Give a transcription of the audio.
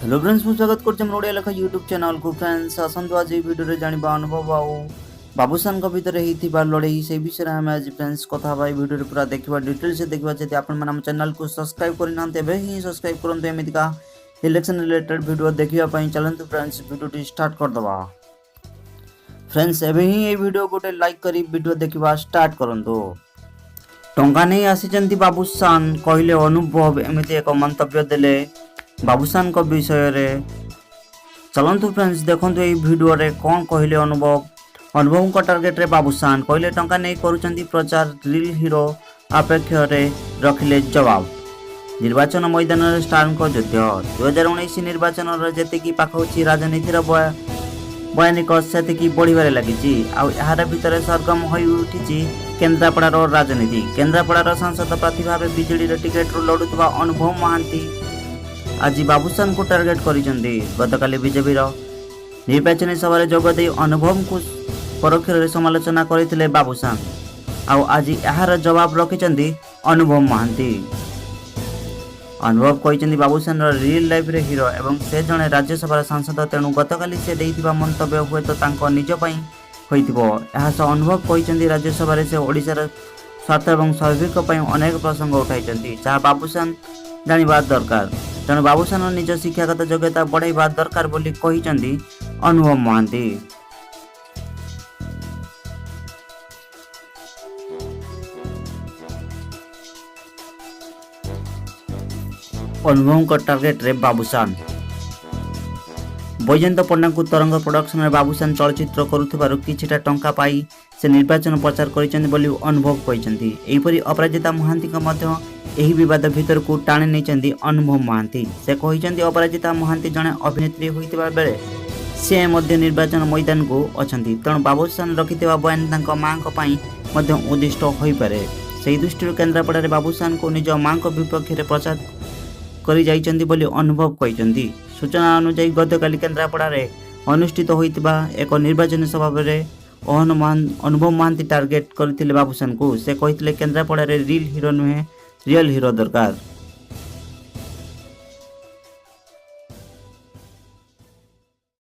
Hello friends, मुझे स्वागत करछम ओडिया लेखा यूट्यूब चैनल को। फ्रेंड्स आसंतु आज वीडियो जानिबा अनुभव आउ बाबूसान को भीतर हिथिबा लड़ाई से विषय हम आज फ्रेंड्स कथा भाई वीडियो पूरा देखिबा डिटेल से देखिबा। जदि आपण मन हम चैनल को सब्सक्राइब करि नांते बे ही सब्सक्राइब करंतु एमितिका इलेक्शन रिलेटेड वीडियो देखिबा पई। चलंतु फ्रेंड्स वीडियो स्टार्ट कर दबा। फ्रेंड्स एबे ही ए वीडियो गोटे लाइक करी वीडियो देखिबा स्टार्ट करंतु। टंका नहीं आसीचंती बाबूसान कहले अनुभव एमिति एक मंतव्य देले बाबूसान को विषय रे। चलंतु फ्रेंड्स देखंतु ए वीडियो रे कोन कहले अनुभव को टार्गेट रे बाबूसान कहले टंका नहीं करूचंती प्रचार रियल हीरो अपेक्षा रे रखिले जवाब। निर्वाचन मैदान रे स्टार को युद्ध 2019 निर्वाचन रे जेते की पाखौची राजनीति रो बयानिक सेतिकी बढ़िबारे लागिची। आ यार भितर सरगम होई उठिची केन्द्रापड़ार राजनीति। केन्द्रापड़ार सांसद प्रार्थी भाव बीजेडी रे टिकेट लड़ुवा अनुभव मोहांती आज बाबूसान को टार्गेट करिसेंती। गतकाली बीजेपी निर्वाचन सभा जोग दे अनुभव को परोक्ष रे समालोचना करथिले बाबूसान। आ आज यार जवाब रखिसेंती अनुभव मोहांती। अनुभव कहिसेंती बाबूसान रियल लाइफ रे हीरो एवं से जने राज्यसभा सांसद। तेणु गतकाली से देइथिबा मंतव्य हुए तो तांको निज पई होइथिबो। एहा से अनुभव कहिसेंती राज्यसभा रे से ओडिसा स्वार्थ एवं स्वाभाविक पई अनेक प्रसंग उठाइसेंती जहाँ बाबूसान जानिबा दरकार। तेणु बाबूसान निज शिक्षागत योग्यता बढ़ाइबा दरकार बोली कहिसेंती अनुभव मोहांती। अनुभव को टार्गेट रे बाबूसान बैजयंत पंडा को तरंग प्रोडक्शन रे बाबूसान चलचित्र करुथिबारु किछिटा टंका पाई से निर्वाचन प्रचार करिसेंती बोली अनुभव कहिसेंती। एहिपरि अपराजिता मोहांती को मध्य एही विवाद भीतर को टाणी नैचंती अनुभव मोहांती। से कहिसेंती अपराजिता मोहांती जणे अभिनेत्री होइतिबा बेले से मध्य निर्वाचन मैदान को अछंती। तेणु बाबूसान रखिथिबा बयान तांको मां को पई मध्य उद्दिष्ट होई पारे। सेही दृष्टि केन्द्रापड़ा रे बाबूसान को निज मां को विपक्ष रे प्रचार करि जाइचंती बोली अनुभव कहिसेंती। सूचना अनुसार गतकाली केन्द्रापड़ा रे अनुष्ठित होइतिबा एक निर्वाचन सभा रे अनुभव मोहांती टार्गेट करथिले बाबूसान को। से कहिथिले केन्द्रापड़ा रे रियल हीरो नुहे रियल हीरो दरकार।